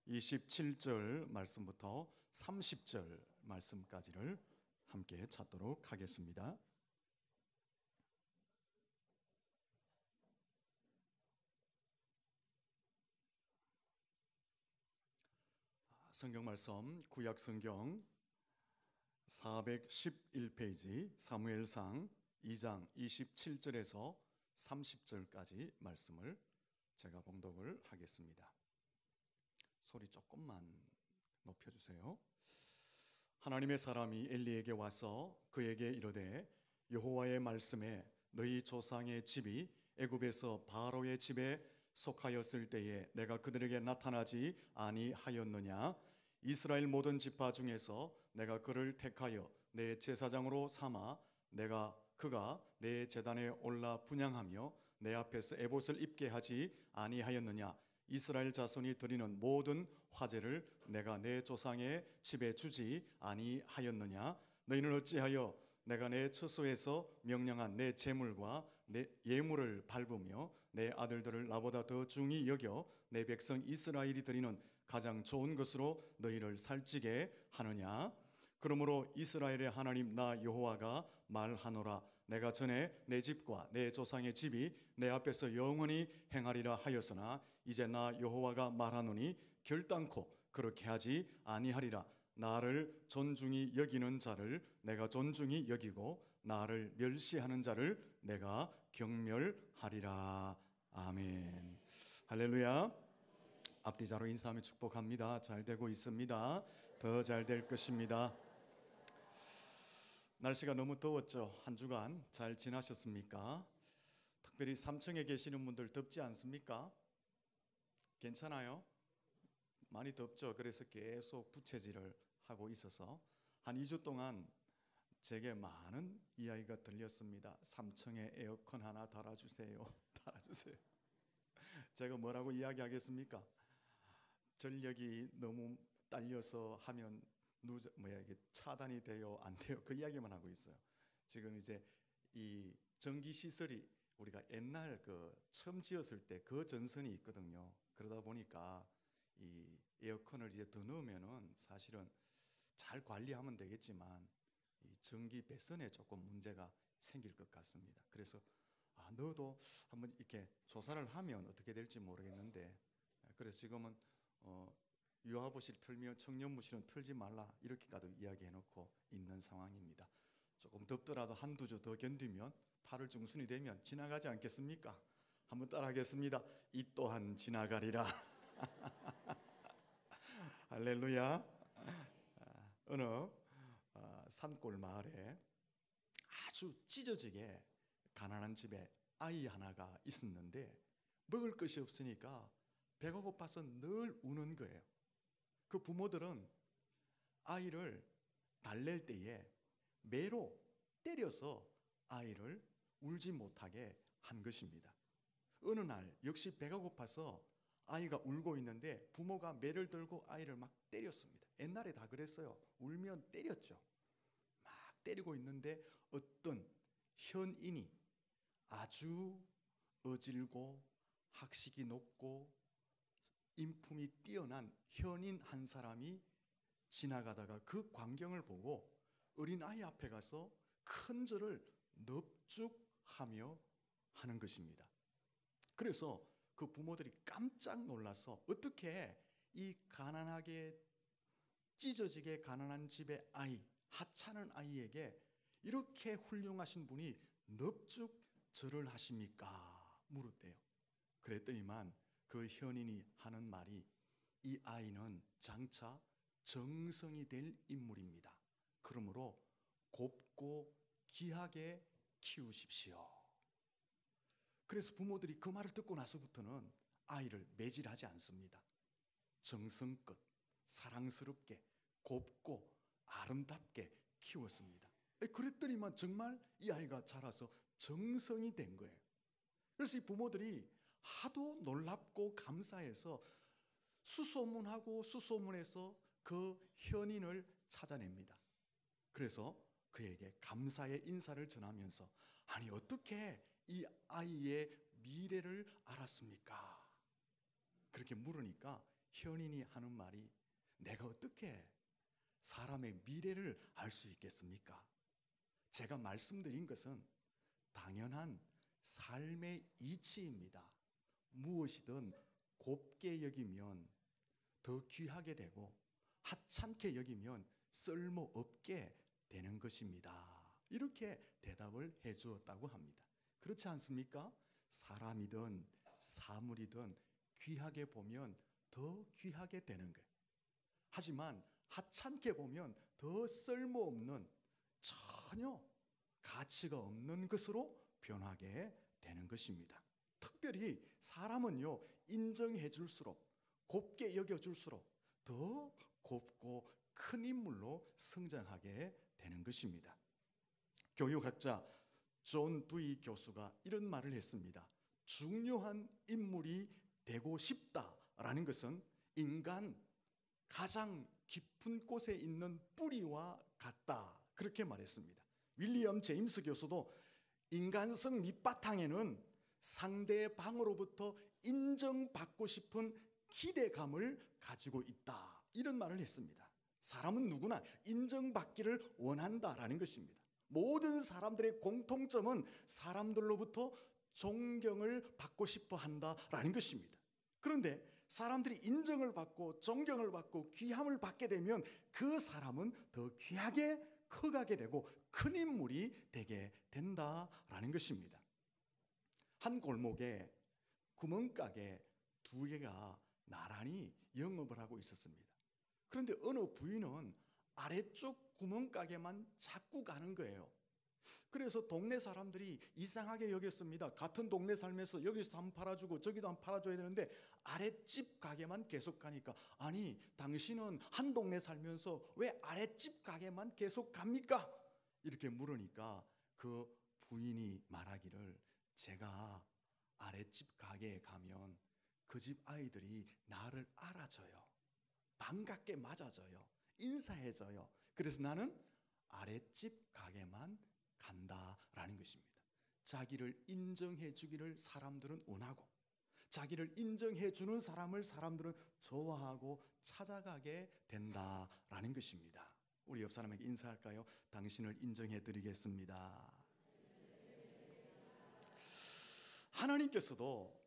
27절 말씀부터 30절 말씀까지를 함께 찾도록 하겠습니다. 성경 말씀 구약 성경 411페이지 사무엘상 2장 27절에서 30절까지 말씀을 제가 봉독을 하겠습니다. 소리 조금만 높여주세요. 하나님의 사람이 엘리에게 와서 그에게 이르되 여호와의 말씀에 너희 조상의 집이 애굽에서 바로의 집에 속하였을 때에 내가 그들에게 나타나지 아니하였느냐? 이스라엘 모든 지파 중에서 내가 그를 택하여 내 제사장으로 삼아 그가 내 제단에 올라 분향하며 내 앞에서 에봇을 입게 하지 아니하였느냐? 이스라엘 자손이 드리는 모든 화제를 내가 내 조상의 집에 주지 아니하였느냐? 너희는 어찌하여 내가 내 처소에서 명령한 내 제물과 내 예물을 밟으며 내 아들들을 나보다 더 중히 여겨 내 백성 이스라엘이 드리는 가장 좋은 것으로 너희를 살찌게 하느냐? 그러므로 이스라엘의 하나님 나 여호와가 말하노라. 내가 전에 내 집과 내 조상의 집이 내 앞에서 영원히 행하리라 하였으나 이제 나 여호와가 말하노니 결단코 그렇게 하지 아니하리라. 나를 존중히 여기는 자를 내가 존중히 여기고 나를 멸시하는 자를 내가 경멸하리라. 아멘. 할렐루야. 앞뒤자로 인사하며 축복합니다. 잘 되고 있습니다. 더 잘 될 것입니다. 날씨가 너무 더웠죠. 한 주간 잘 지나셨습니까? 특별히 3층에 계시는 분들 덥지 않습니까? 괜찮아요? 많이 덥죠. 그래서 계속 부채질을 하고 있어서 한 2주 동안 제게 많은 이야기가 들렸습니다. 3층에 에어컨 하나 달아주세요. 달아주세요. 제가 뭐라고 이야기하겠습니까? 전력이 너무 딸려서 하면 이게 차단이 돼요, 안 돼요? 그 이야기만 하고 있어요. 지금 이제 이 전기 시설이 우리가 옛날 처음 지었을 때 그 전선이 있거든요. 그러다 보니까 이 에어컨을 이제 더 넣으면은 사실은 잘 관리하면 되겠지만 이 전기 배선에 조금 문제가 생길 것 같습니다. 그래서 넣어도 한번 이렇게 조사를 하면 어떻게 될지 모르겠는데, 그래서 지금은 유아부실 틀면 청년부실은 틀지 말라 이렇게까지 이야기해놓고 있는 상황입니다. 조금 덥더라도 한두 주 더 견디면 8월 중순이 되면 지나가지 않겠습니까? 한번 따라하겠습니다. 이 또한 지나가리라. 할렐루야. 어느 산골 마을에 아주 찢어지게 가난한 집에 아이 하나가 있었는데 먹을 것이 없으니까 배가 고파서 늘 우는 거예요. 그 부모들은 아이를 달랠 때에 매로 때려서 아이를 울지 못하게 한 것입니다. 어느 날 역시 배가 고파서 아이가 울고 있는데 부모가 매를 들고 아이를 막 때렸습니다. 옛날에 다 그랬어요. 울면 때렸죠. 막 때리고 있는데 어떤 현인이 아주 어질고 학식이 높고 인품이 뛰어난 현인 한 사람이 지나가다가 그 광경을 보고 어린아이 앞에 가서 큰 절을 넙죽하며 하는 것입니다. 그래서 그 부모들이 깜짝 놀라서 어떻게 이 가난하게 찢어지게 가난한 집의 아이, 하찮은 아이에게 이렇게 훌륭하신 분이 넙죽 절을 하십니까? 물었대요. 그랬더니만 그 현인이 하는 말이 이 아이는 장차 정성이 될 인물입니다. 그러므로 곱고 귀하게 키우십시오. 그래서 부모들이 그 말을 듣고 나서부터는 아이를 매질하지 않습니다. 정성껏 사랑스럽게 곱고 아름답게 키웠습니다. 그랬더니만 정말 이 아이가 자라서 정성이 된 거예요. 그래서 이 부모들이 하도 놀랍고 감사해서 수소문하고 수소문해서 그 현인을 찾아냅니다. 그래서 그에게 감사의 인사를 전하면서 아니 어떻게 이 아이의 미래를 알았습니까? 그렇게 물으니까 현인이 하는 말이 내가 어떻게 사람의 미래를 알 수 있겠습니까? 제가 말씀드린 것은 당연한 삶의 이치입니다. 무엇이든 곱게 여기면 더 귀하게 되고 하찮게 여기면 쓸모없게 되는 것입니다. 이렇게 대답을 해 주었다고 합니다. 그렇지 않습니까? 사람이든 사물이든 귀하게 보면 더 귀하게 되는 거예요. 하지만 하찮게 보면 더 쓸모없는, 전혀 가치가 없는 것으로 변하게 되는 것입니다. 특별히 사람은요, 인정해 줄수록, 곱게 여겨 줄수록 더 곱고 큰 인물로 성장하게 되는 것입니다. 교육학자 존 두이 교수가 이런 말을 했습니다. 중요한 인물이 되고 싶다라는 것은 인간 가장 깊은 곳에 있는 뿌리와 같다, 그렇게 말했습니다. 윌리엄 제임스 교수도 인간성 밑바탕에는 상대방으로부터 인정받고 싶은 기대감을 가지고 있다, 이런 말을 했습니다. 사람은 누구나 인정받기를 원한다라는 것입니다. 모든 사람들의 공통점은 사람들로부터 존경을 받고 싶어 한다라는 것입니다. 그런데 사람들이 인정을 받고 존경을 받고 귀함을 받게 되면 그 사람은 더 귀하게 커가게 되고 큰 인물이 되게 된다라는 것입니다. 한 골목에 구멍가게 두 개가 나란히 영업을 하고 있었습니다. 그런데 어느 부인은 아래쪽 구멍가게만 자꾸 가는 거예요. 그래서 동네 사람들이 이상하게 여겼습니다. 같은 동네 살면서 여기서 한번 팔아주고 저기도 한번 팔아줘야 되는데 아랫집 가게만 계속 가니까, 아니 당신은 한 동네 살면서 왜 아랫집 가게만 계속 갑니까? 이렇게 물으니까 그 부인이 말하기를, 제가 아랫집 가게에 가면 그 집 아이들이 나를 알아줘요. 반갑게 맞아줘요. 인사해줘요. 그래서 나는 아랫집 가게만 간다라는 것입니다. 자기를 인정해 주기를 사람들은 원하고, 자기를 인정해 주는 사람을 사람들은 좋아하고 찾아가게 된다라는 것입니다. 우리 옆 사람에게 인사할까요? 당신을 인정해 드리겠습니다. 하나님께서도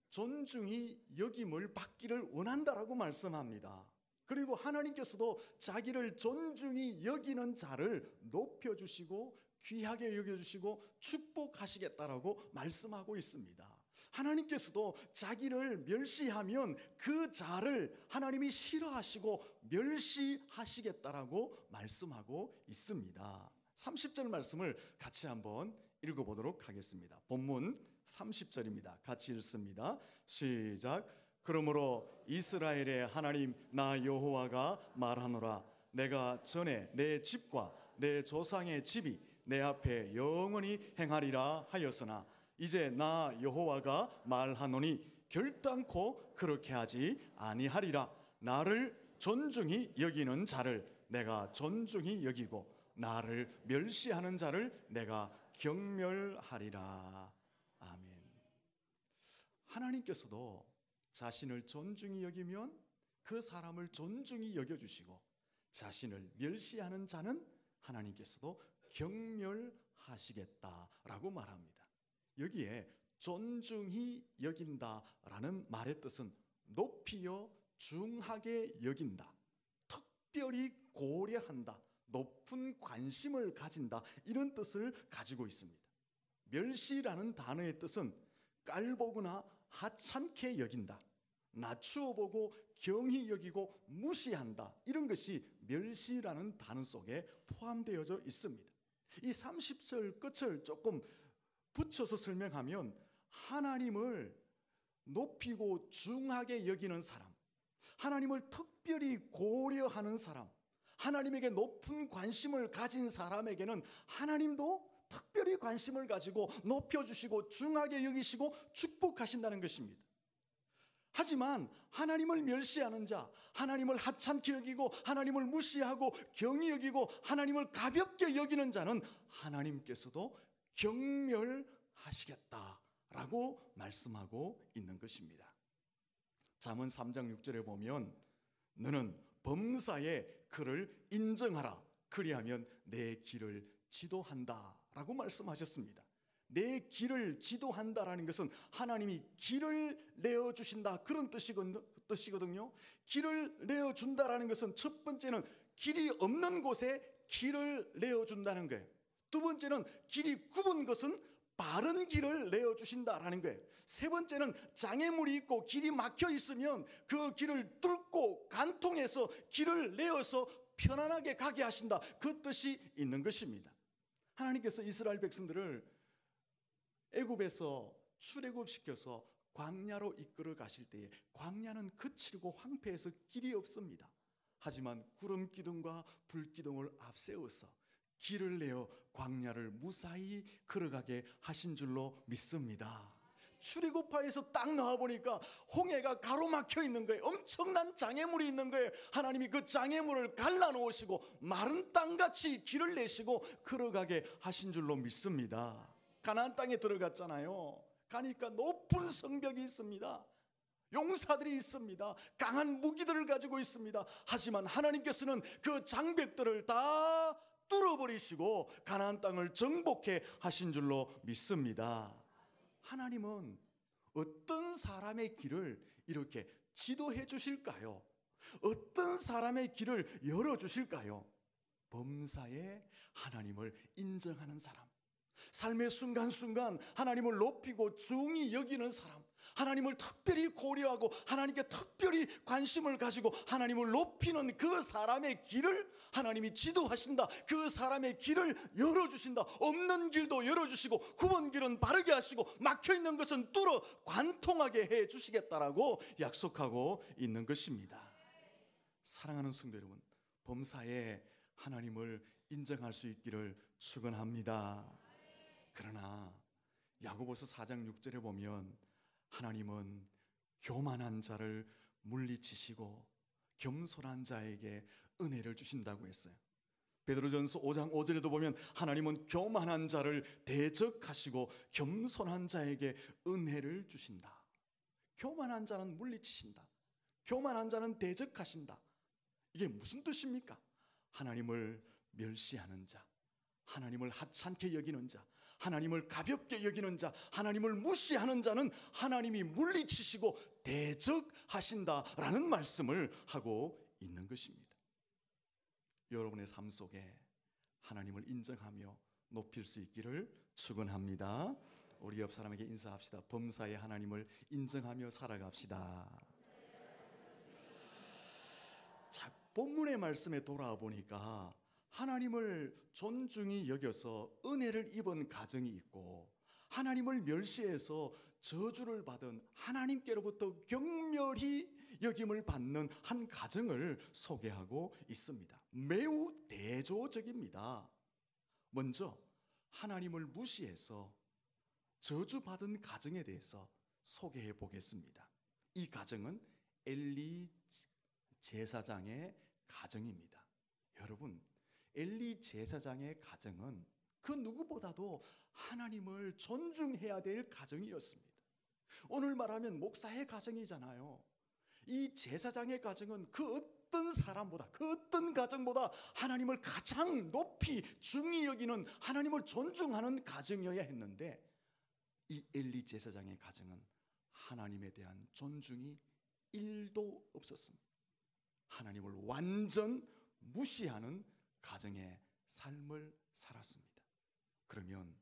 존중이 여김을 받기를 원한다라고 말씀합니다. 그리고 하나님께서도 자기를 존중히 여기는 자를 높여주시고 귀하게 여겨주시고 축복하시겠다라고 말씀하고 있습니다. 하나님께서도 자기를 멸시하면 그 자를 하나님이 싫어하시고 멸시하시겠다라고 말씀하고 있습니다. 30절 말씀을 같이 한번 읽어보도록 하겠습니다. 본문 30절입니다. 같이 읽습니다. 시작. 그러므로 이스라엘의 하나님 나 여호와가 말하노라. 내가 전에 내 집과 내 조상의 집이 내 앞에 영원히 행하리라 하였으나 이제 나 여호와가 말하노니 결단코 그렇게 하지 아니하리라. 나를 존중히 여기는 자를 내가 존중히 여기고 나를 멸시하는 자를 내가 경멸하리라. 아멘. 하나님께서도 자신을 존중히 여기면 그 사람을 존중히 여겨주시고, 자신을 멸시하는 자는 하나님께서도 경멸하시겠다라고 말합니다. 여기에 존중히 여긴다라는 말의 뜻은 높이여 중하게 여긴다, 특별히 고려한다, 높은 관심을 가진다, 이런 뜻을 가지고 있습니다. 멸시라는 단어의 뜻은 깔보거나 하찮게 여긴다, 낮추어 보고 경히 여기고 무시한다, 이런 것이 멸시라는 단어 속에 포함되어져 있습니다. 이 30절 끝을 조금 붙여서 설명하면 하나님을 높이고 중하게 여기는 사람, 하나님을 특별히 고려하는 사람, 하나님에게 높은 관심을 가진 사람에게는 하나님도 특별히 관심을 가지고 높여주시고 중하게 여기시고 축복하신다는 것입니다. 하지만 하나님을 멸시하는 자, 하나님을 하찮게 여기고 하나님을 무시하고 경히 여기고 하나님을 가볍게 여기는 자는 하나님께서도 경멸하시겠다라고 말씀하고 있는 것입니다. 잠언 3장 6절에 보면 너는 범사의 그를 인정하라. 그리하면 내 길을 지도한다 라고 말씀하셨습니다. 내 길을 지도한다라는 것은 하나님이 길을 내어주신다 그런 뜻이거든요. 길을 내어준다라는 것은 첫 번째는 길이 없는 곳에 길을 내어준다는 거예요. 두 번째는 길이 굽은 것은 바른 길을 내어주신다라는 거예요. 세 번째는 장애물이 있고 길이 막혀 있으면 그 길을 뚫고 관통해서 길을 내어서 편안하게 가게 하신다, 그 뜻이 있는 것입니다. 하나님께서 이스라엘 백성들을 애굽에서 출애굽시켜서 광야로 이끌어 가실 때에 광야는 거칠고 황폐해서 길이 없습니다. 하지만 구름 기둥과 불 기둥을 앞세워서 길을 내어 광야를 무사히 걸어가게 하신 줄로 믿습니다. 출애굽하에서 딱 나와 보니까 홍해가 가로막혀 있는 거예요. 엄청난 장애물이 있는 거예요. 하나님이 그 장애물을 갈라놓으시고 마른 땅같이 길을 내시고 걸어가게 하신 줄로 믿습니다. 가나안 땅에 들어갔잖아요. 가니까 높은 성벽이 있습니다. 용사들이 있습니다. 강한 무기들을 가지고 있습니다. 하지만 하나님께서는 그 장벽들을 다 뚫어버리시고 가나안 땅을 정복해 하신 줄로 믿습니다. 하나님은 어떤 사람의 길을 이렇게 지도해 주실까요? 어떤 사람의 길을 열어주실까요? 범사에 하나님을 인정하는 사람, 삶의 순간순간 하나님을 높이고 중히 여기는 사람, 하나님을 특별히 고려하고 하나님께 특별히 관심을 가지고 하나님을 높이는 그 사람의 길을 하나님이 지도하신다. 그 사람의 길을 열어주신다. 없는 길도 열어주시고 굽은 길은 바르게 하시고 막혀있는 것은 뚫어 관통하게 해주시겠다라고 약속하고 있는 것입니다. 사랑하는 성도 여러분, 범사에 하나님을 인정할 수 있기를 축원합니다. 그러나 야고보서 4장 6절에 보면 하나님은 교만한 자를 물리치시고 겸손한 자에게 은혜를 주신다고 했어요. 베드로전서 5장 5절에도 보면 하나님은 교만한 자를 대적하시고 겸손한 자에게 은혜를 주신다. 교만한 자는 물리치신다. 교만한 자는 대적하신다. 이게 무슨 뜻입니까? 하나님을 멸시하는 자, 하나님을 하찮게 여기는 자, 하나님을 가볍게 여기는 자, 하나님을 무시하는 자는 하나님이 물리치시고 대적하신다라는 말씀을 하고 있는 것입니다. 여러분의 삶 속에 하나님을 인정하며 높일 수 있기를 축원합니다. 우리 옆 사람에게 인사합시다. 범사에 하나님을 인정하며 살아갑시다. 자, 본문의 말씀에 돌아와 보니까 하나님을 존중히 여겨서 은혜를 입은 가정이 있고 하나님을 멸시해서 저주를 받은 하나님께로부터 경멸히 여김을 받는 한 가정을 소개하고 있습니다. 매우 대조적입니다. 먼저 하나님을 무시해서 저주받은 가정에 대해서 소개해 보겠습니다. 이 가정은 엘리 제사장의 가정입니다. 여러분, 엘리 제사장의 가정은 그 누구보다도 하나님을 존중해야 될 가정이었습니다. 오늘 말하면 목사의 가정이잖아요. 이 제사장의 가정은 그 어떤 사람보다, 그 어떤 가정보다 하나님을 가장 높이 중히 여기는, 하나님을 존중하는 가정이어야 했는데 이 엘리 제사장의 가정은 하나님에 대한 존중이 1도 없었습니다. 하나님을 완전 무시하는 가정의 삶을 살았습니다. 그러면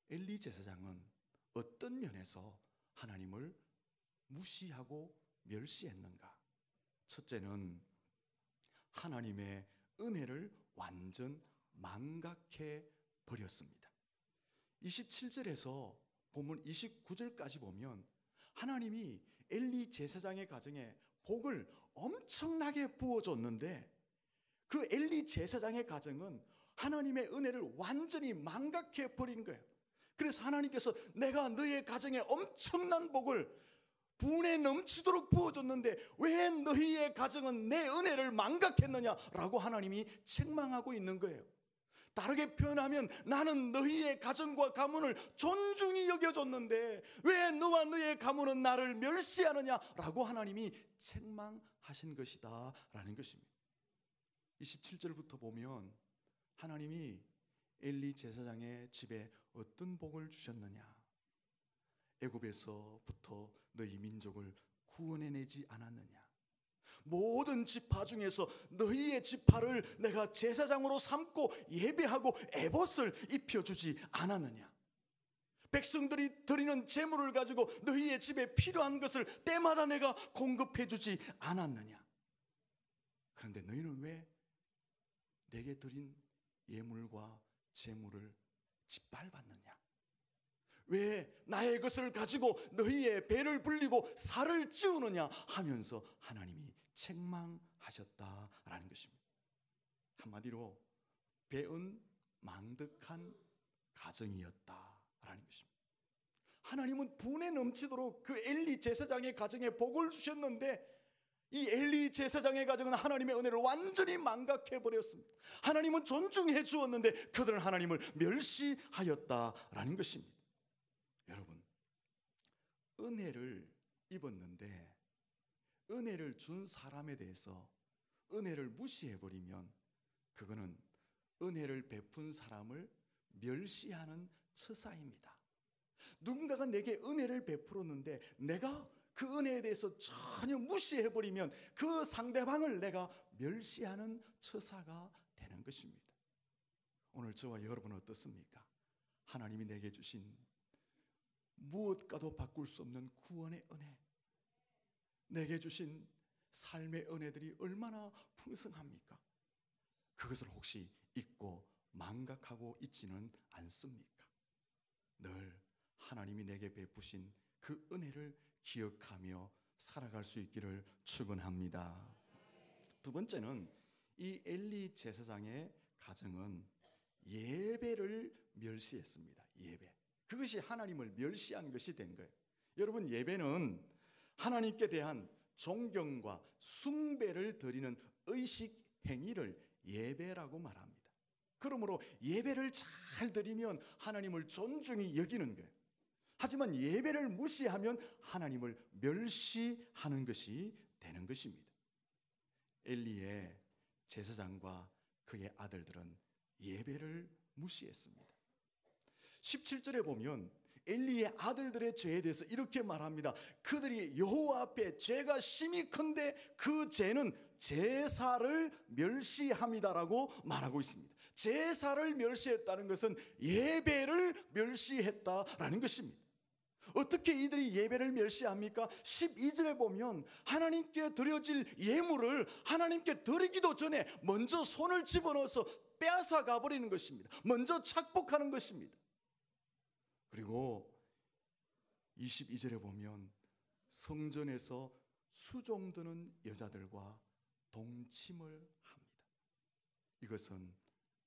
엘리 제사장은 어떤 면에서 하나님을 무시하고 멸시했는가? 첫째는 하나님의 은혜를 완전 망각해 버렸습니다. 27절에서 본문 29절까지 보면 하나님이 엘리 제사장의 가정에 복을 엄청나게 부어줬는데 그 엘리 제사장의 가정은 하나님의 은혜를 완전히 망각해 버린 거예요. 그래서 하나님께서 내가 너의 가정에 엄청난 복을 분에 넘치도록 부어줬는데 왜 너희의 가정은 내 은혜를 망각했느냐라고 하나님이 책망하고 있는 거예요. 다르게 표현하면 나는 너희의 가정과 가문을 존중히 여겨줬는데 왜 너와 너의 가문은 나를 멸시하느냐라고 하나님이 책망하신 것이다 라는 것입니다. 27절부터 보면 하나님이 엘리 제사장의 집에 어떤 복을 주셨느냐. 애굽에서부터 너희 민족을 구원해내지 않았느냐. 모든 지파 중에서 너희의 지파를 내가 제사장으로 삼고 예배하고 에봇을 입혀주지 않았느냐. 백성들이 드리는 재물을 가지고 너희의 집에 필요한 것을 때마다 내가 공급해주지 않았느냐. 그런데 너희는 왜 내게 드린 예물과 재물을 짓밟았느냐. 왜 나의 것을 가지고 너희의 배를 불리고 살을 찌우느냐 하면서 하나님이 책망하셨다라는 것입니다. 한마디로 배은 망득한 가정이었다라는 것입니다. 하나님은 분에 넘치도록 그 엘리 제사장의 가정에 복을 주셨는데 이 엘리 제사장의 가정은 하나님의 은혜를 완전히 망각해 버렸습니다. 하나님은 존중해 주었는데 그들은 하나님을 멸시하였다라는 것입니다. 여러분, 은혜를 입었는데 은혜를 준 사람에 대해서 은혜를 무시해 버리면 그거는 은혜를 베푼 사람을 멸시하는 처사입니다. 누군가가 내게 은혜를 베풀었는데 내가 그 은혜에 대해서 전혀 무시해 버리면 그 상대방을 내가 멸시하는 처사가 되는 것입니다. 오늘 저와 여러분은 어떻습니까? 하나님이 내게 주신 무엇과도 바꿀 수 없는 구원의 은혜, 내게 주신 삶의 은혜들이 얼마나 풍성합니까? 그것을 혹시 잊고 망각하고 있지는 않습니까? 늘 하나님이 내게 베푸신 그 은혜를 기억하며 살아갈 수 있기를 축원합니다. 두 번째는 이 엘리 제사장의 가정은 예배를 멸시했습니다. 예배. 그것이 하나님을 멸시한 것이 된 거예요. 여러분, 예배는 하나님께 대한 존경과 숭배를 드리는 의식 행위를 예배라고 말합니다. 그러므로 예배를 잘 드리면 하나님을 존중히 여기는 거예요. 하지만 예배를 무시하면 하나님을 멸시하는 것이 되는 것입니다. 엘리의 제사장과 그의 아들들은 예배를 무시했습니다. 17절에 보면 엘리의 아들들의 죄에 대해서 이렇게 말합니다. 그들이 여호와 앞에 죄가 심히 큰데 그 죄는 제사를 멸시함이다라고 말하고 있습니다. 제사를 멸시했다는 것은 예배를 멸시했다라는 것입니다. 어떻게 이들이 예배를 멸시합니까? 12절에 보면 하나님께 드려질 예물을 하나님께 드리기도 전에 먼저 손을 집어넣어서 빼앗아 가버리는 것입니다. 먼저 착복하는 것입니다. 그리고 22절에 보면 성전에서 수종드는 여자들과 동침을 합니다. 이것은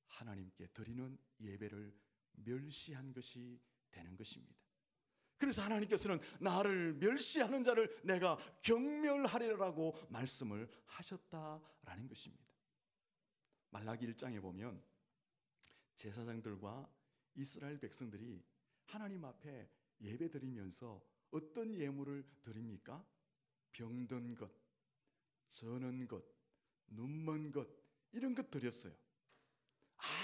하나님께 드리는 예배를 멸시한 것이 되는 것입니다. 그래서 하나님께서는 나를 멸시하는 자를 내가 경멸하리라고 말씀을 하셨다라는 것입니다. 말라기 1장에 보면 제사장들과 이스라엘 백성들이 하나님 앞에 예배 드리면서 어떤 예물을 드립니까? 병든 것, 저는 것, 눈먼 것, 이런 것 드렸어요.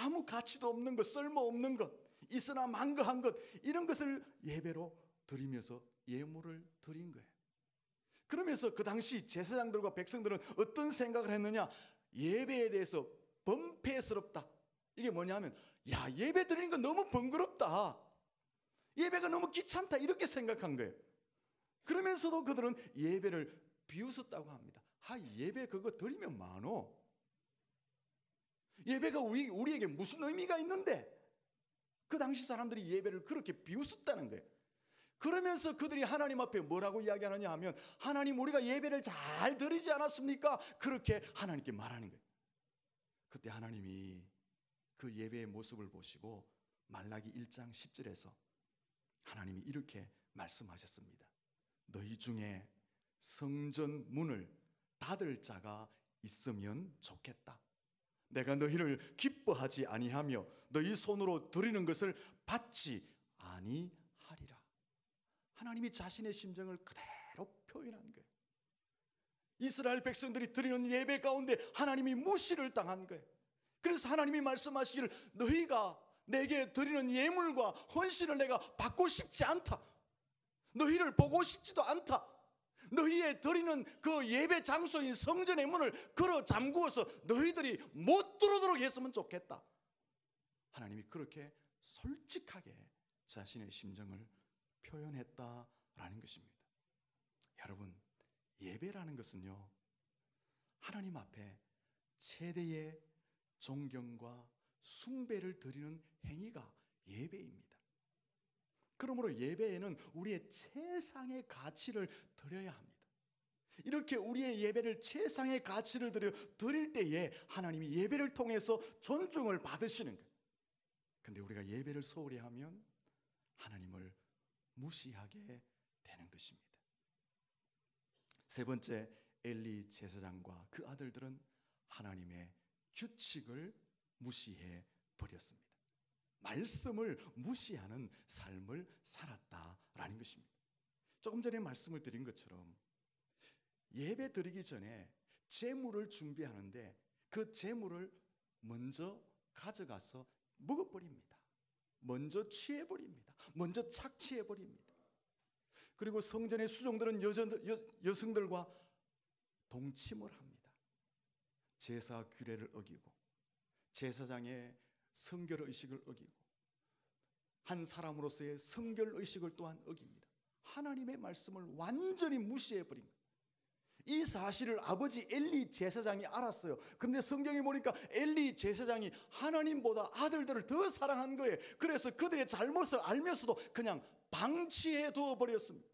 아무 가치도 없는 것, 쓸모없는 것, 있으나 망거한 것, 이런 것을 예배로 드리면서 예물을 드린 거예요. 그러면서 그 당시 제사장들과 백성들은 어떤 생각을 했느냐? 예배에 대해서 범패스럽다. 이게 뭐냐면, 야, 예배 드리는 거 너무 번거롭다, 예배가 너무 귀찮다, 이렇게 생각한 거예요. 그러면서도 그들은 예배를 비웃었다고 합니다. 예배 그거 드리면 많어. 예배가 우리에게 무슨 의미가 있는데? 그 당시 사람들이 예배를 그렇게 비웃었다는 거예요. 그러면서 그들이 하나님 앞에 뭐라고 이야기하느냐 하면, 하나님, 우리가 예배를 잘 드리지 않았습니까? 그렇게 하나님께 말하는 거예요. 그때 하나님이 그 예배의 모습을 보시고 말라기 1장 10절에서 하나님이 이렇게 말씀하셨습니다. 너희 중에 성전 문을 닫을 자가 있으면 좋겠다. 내가 너희를 기뻐하지 아니하며 너희 손으로 드리는 것을 받지 아니하리라. 하나님이 자신의 심정을 그대로 표현한 거예요. 이스라엘 백성들이 드리는 예배 가운데 하나님이 무시를 당한 거예요. 그래서 하나님이 말씀하시기를 너희가 내게 드리는 예물과 헌신을 내가 받고 싶지 않다. 너희를 보고 싶지도 않다. 너희의 드리는 그 예배 장소인 성전의 문을 걸어 잠그어서 너희들이 못 들어오도록 했으면 좋겠다. 하나님이 그렇게 솔직하게 자신의 심정을 표현했다라는 것입니다. 여러분, 예배라는 것은요, 하나님 앞에 최대의 존경과 숭배를 드리는 행위가 예배입니다. 그러므로 예배에는 우리의 최상의 가치를 드려야 합니다. 이렇게 우리의 예배를 최상의 가치를 드릴 때에 하나님이 예배를 통해서 존중을 받으시는 거예요. 근데 우리가 예배를 소홀히 하면 하나님을 무시하게 되는 것입니다. 세 번째, 엘리 제사장과 그 아들들은 하나님의 규칙을 무시해 버렸습니다. 말씀을 무시하는 삶을 살았다라는 것입니다. 조금 전에 말씀을 드린 것처럼 예배 드리기 전에 제물을 준비하는데 그 제물을 먼저 가져가서 먹어버립니다. 먼저 취해버립니다. 먼저 착취해버립니다. 그리고 성전의 수종들은 여성들과 동침을 합니다. 제사 규례를 어기고 제사장의 성결의식을 어기고 한 사람으로서의 성결의식을 또한 어깁니다. 하나님의 말씀을 완전히 무시해버린 거예요. 이 사실을 아버지 엘리 제사장이 알았어요. 그런데 성경에 보니까 엘리 제사장이 하나님보다 아들들을 더 사랑한 거예요. 그래서 그들의 잘못을 알면서도 그냥 방치해 두어 버렸습니다.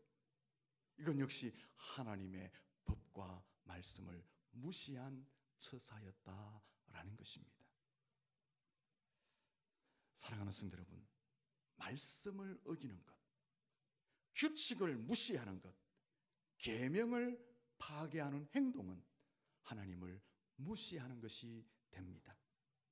이건 역시 하나님의 법과 말씀을 무시한 처사였다라는 것입니다. 사랑하는 성도 여러분, 말씀을 어기는 것, 규칙을 무시하는 것, 계명을 파괴하는 행동은 하나님을 무시하는 것이 됩니다.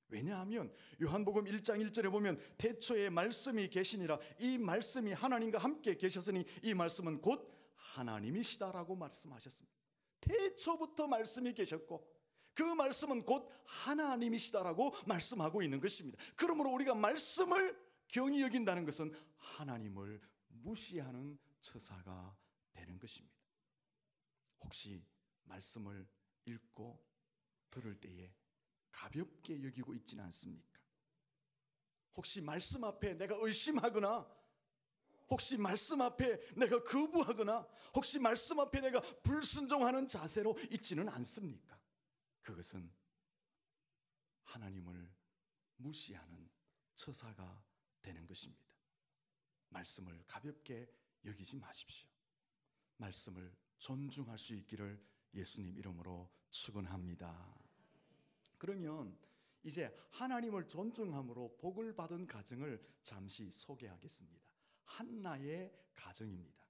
왜냐하면 요한복음 1장 1절에 보면 태초에 말씀이 계시니라, 이 말씀이 하나님과 함께 계셨으니 이 말씀은 곧 하나님이시다라고 말씀하셨습니다. 태초부터 말씀이 계셨고 그 말씀은 곧 하나님이시다라고 말씀하고 있는 것입니다. 그러므로 우리가 말씀을 경히 여긴다는 것은 하나님을 무시하는 처사가 되는 것입니다. 혹시 말씀을 읽고 들을 때에 가볍게 여기고 있지는 않습니까? 혹시 말씀 앞에 내가 의심하거나, 혹시 말씀 앞에 내가 거부하거나, 혹시 말씀 앞에 내가 불순종하는 자세로 있지는 않습니까? 그것은 하나님을 무시하는 처사가 되는 것입니다. 말씀을 가볍게 여기지 마십시오. 말씀을 존중할 수 있기를 예수님 이름으로 축원합니다. 그러면 이제 하나님을 존중함으로 복을 받은 가정을 잠시 소개하겠습니다. 한나의 가정입니다.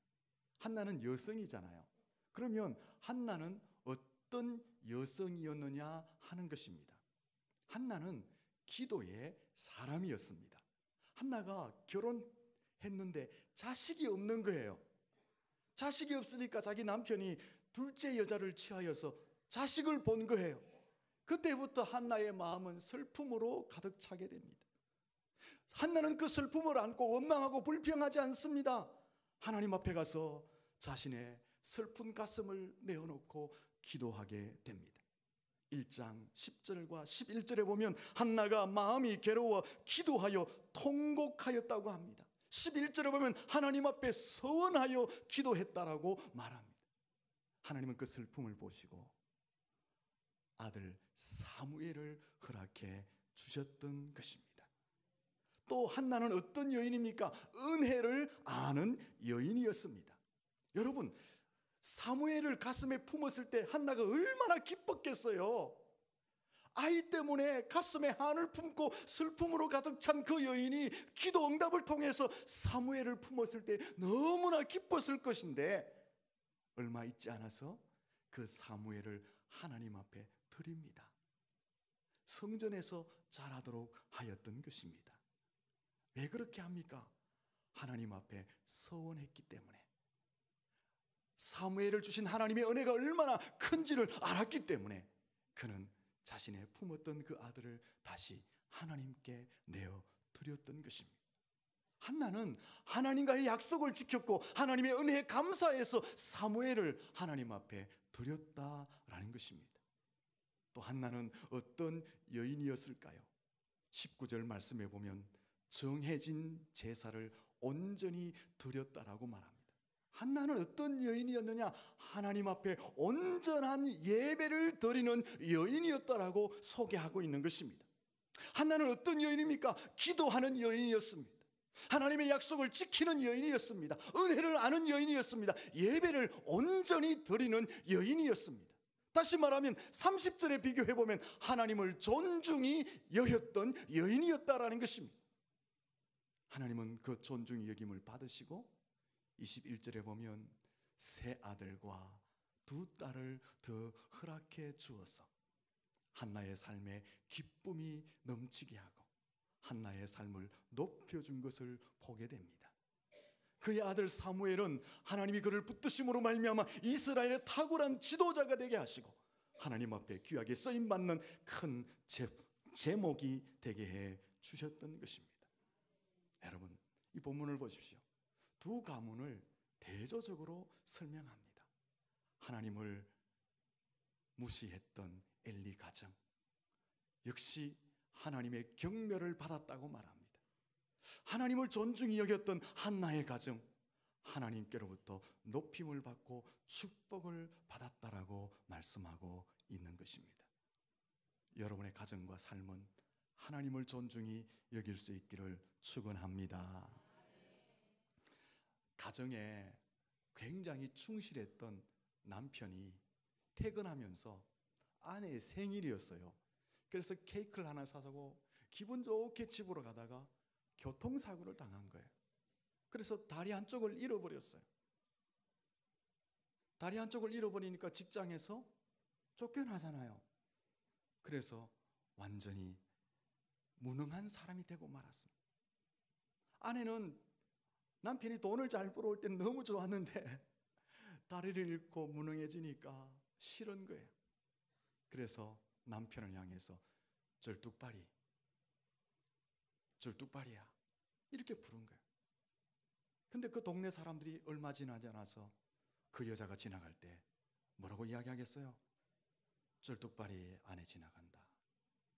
한나는 여성이잖아요. 그러면 한나는 어떤 여성이었느냐 하는 것입니다. 한나는 기도의 사람이었습니다. 한나가 결혼했는데 자식이 없는 거예요. 자식이 없으니까 자기 남편이 둘째 여자를 취하여서 자식을 본 거예요. 그때부터 한나의 마음은 슬픔으로 가득 차게 됩니다. 한나는 그 슬픔을 안고 원망하고 불평하지 않습니다. 하나님 앞에 가서 자신의 슬픈 가슴을 내어놓고 기도하게 됩니다. 1장 10절과 11절에 보면 한나가 마음이 괴로워 기도하여 통곡하였다고 합니다. 11절에 보면 하나님 앞에 서원하여 기도했다라고 말합니다. 하나님은 그 슬픔을 보시고 아들 사무엘을 허락해 주셨던 것입니다. 또 한나는 어떤 여인입니까? 은혜를 아는 여인이었습니다. 여러분, 사무엘을 가슴에 품었을 때 한나가 얼마나 기뻤겠어요. 아이 때문에 가슴에 한을 품고 슬픔으로 가득 찬 그 여인이 기도 응답을 통해서 사무엘을 품었을 때 너무나 기뻤을 것인데 얼마 있지 않아서 그 사무엘을 하나님 앞에 드립니다. 성전에서 자라도록 하였던 것입니다. 왜 그렇게 합니까? 하나님 앞에 서원했기 때문에, 사무엘을 주신 하나님의 은혜가 얼마나 큰지를 알았기 때문에 그는 자신의 품었던 그 아들을 다시 하나님께 내어 드렸던 것입니다. 한나는 하나님과의 약속을 지켰고 하나님의 은혜에 감사해서 사무엘을 하나님 앞에 드렸다라는 것입니다. 또 한나는 어떤 여인이었을까요? 19절 말씀에 보면 정해진 제사를 온전히 드렸다라고 말합니다. 한나는 어떤 여인이었느냐? 하나님 앞에 온전한 예배를 드리는 여인이었다라고 소개하고 있는 것입니다. 한나는 어떤 여인입니까? 기도하는 여인이었습니다. 하나님의 약속을 지키는 여인이었습니다. 은혜를 아는 여인이었습니다. 예배를 온전히 드리는 여인이었습니다. 다시 말하면 30절에 비교해보면 하나님을 존중히 여겼던 여인이었다라는 것입니다. 하나님은 그 존중히 여김을 받으시고 21절에 보면 세 아들과 두 딸을 더 허락해 주어서 한나의 삶에 기쁨이 넘치게 하고 한나의 삶을 높여준 것을 보게 됩니다. 그의 아들 사무엘은 하나님이 그를 붙드심으로 말미암아 이스라엘의 탁월한 지도자가 되게 하시고 하나님 앞에 귀하게 쓰임받는 큰 제목이 되게 해 주셨던 것입니다. 여러분, 이 본문을 보십시오. 두 가문을 대조적으로 설명합니다. 하나님을 무시했던 엘리 가정, 역시 하나님의 경멸을 받았다고 말합니다. 하나님을 존중히 여겼던 한나의 가정, 하나님께로부터 높임을 받고 축복을 받았다라고 말씀하고 있는 것입니다. 여러분의 가정과 삶은 하나님을 존중히 여길 수 있기를 축원합니다. 가정에 굉장히 충실했던 남편이 퇴근하면서 아내의 생일이었어요. 그래서 케이크를 하나 사자고 기분 좋게 집으로 가다가 교통사고를 당한 거예요. 그래서 다리 한쪽을 잃어버렸어요. 다리 한쪽을 잃어버리니까 직장에서 쫓겨나잖아요. 그래서 완전히 무능한 사람이 되고 말았습니다. 아내는 남편이 돈을 잘 벌어올 때는 너무 좋았는데 다리를 잃고 무능해지니까 싫은 거예요. 그래서 남편을 향해서 절뚝발이야 이렇게 부른 거예요. 근데 그 동네 사람들이 얼마 지나지 않아서 그 여자가 지나갈 때 뭐라고 이야기하겠어요? 절뚝발이 안에 지나간다.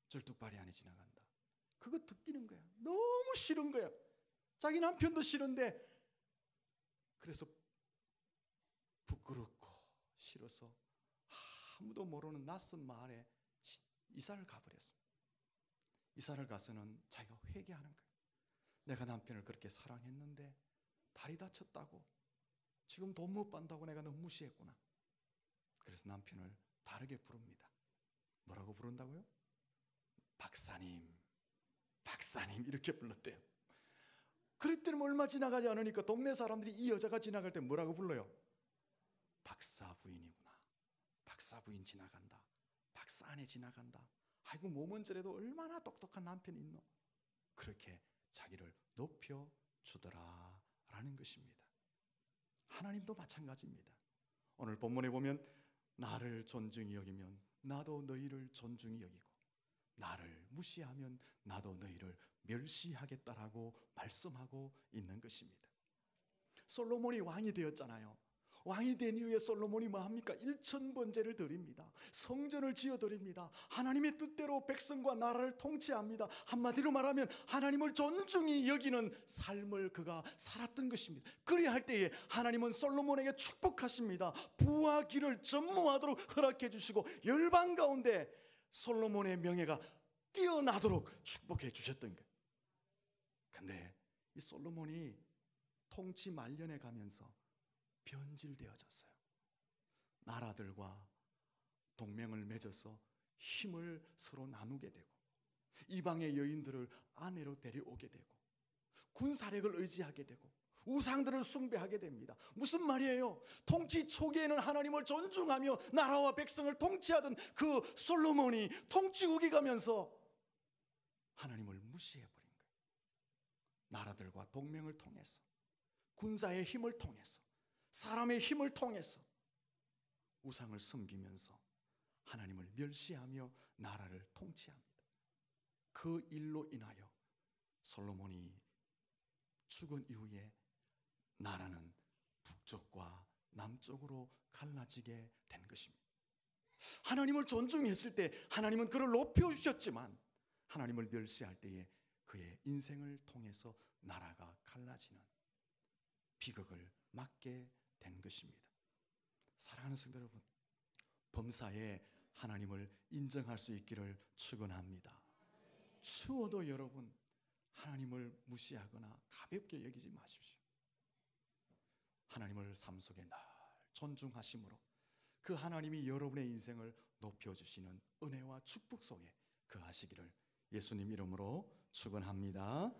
절뚝발이 안에 지나간다. 그거 듣기는 거야. 너무 싫은 거야. 자기 남편도 싫은데, 그래서 부끄럽고 싫어서 아무도 모르는 낯선 마을에 이사를 가버렸습니다. 이사를 가서는 자기가 회개하는 거예요. 내가 남편을 그렇게 사랑했는데 다리 다쳤다고, 지금 돈 못 받는다고 내가 너무 무시했구나. 그래서 남편을 다르게 부릅니다. 뭐라고 부른다고요? 박사님 이렇게 불렀대요. 그랬더니 얼마 지나가지 않으니까 동네 사람들이 이 여자가 지나갈 때 뭐라고 불러요? 박사 부인이구나. 박사 부인 지나간다. 박사 아내 지나간다. 아이고 모먼저래도 얼마나 똑똑한 남편이 있노. 그렇게 자기를 높여주더라 라는 것입니다. 하나님도 마찬가지입니다. 오늘 본문에 보면 나를 존중히 여기면 나도 너희를 존중히 여기고 나를 무시하면 나도 너희를 멸시하겠다라고 말씀하고 있는 것입니다. 솔로몬이 왕이 되었잖아요. 왕이 된 이후에 솔로몬이 뭐합니까? 1000번제를 드립니다. 성전을 지어드립니다. 하나님의 뜻대로 백성과 나라를 통치합니다. 한마디로 말하면 하나님을 존중히 여기는 삶을 그가 살았던 것입니다. 그리야 할 때에 하나님은 솔로몬에게 축복하십니다. 부와 길을 전무하도록 허락해 주시고 열방 가운데 솔로몬의 명예가 뛰어나도록 축복해 주셨던 거예요. 근데 이 솔로몬이 통치 말년에 가면서 변질되어졌어요. 나라들과 동맹을 맺어서 힘을 서로 나누게 되고 이방의 여인들을 아내로 데려오게 되고 군사력을 의지하게 되고 우상들을 숭배하게 됩니다. 무슨 말이에요? 통치 초기에는 하나님을 존중하며 나라와 백성을 통치하던 그 솔로몬이 통치국이 가면서 하나님을 무시해버린 거예요. 나라들과 동맹을 통해서, 군사의 힘을 통해서, 사람의 힘을 통해서 우상을 섬기면서 하나님을 멸시하며 나라를 통치합니다. 그 일로 인하여 솔로몬이 죽은 이후에 나라는 북쪽과 남쪽으로 갈라지게 된 것입니다. 하나님을 존중했을 때 하나님은 그를 높여주셨지만 하나님을 멸시할 때에 그의 인생을 통해서 나라가 갈라지는 비극을 맞게 된 것입니다. 사랑하는 성도 여러분, 범사에 하나님을 인정할 수 있기를 축원합니다. 추워도 여러분 하나님을 무시하거나 가볍게 여기지 마십시오. 하나님을 삶 속에 늘 존중하심으로 그 하나님이 여러분의 인생을 높여주시는 은혜와 축복 속에 거하시기를 예수님 이름으로 축원합니다.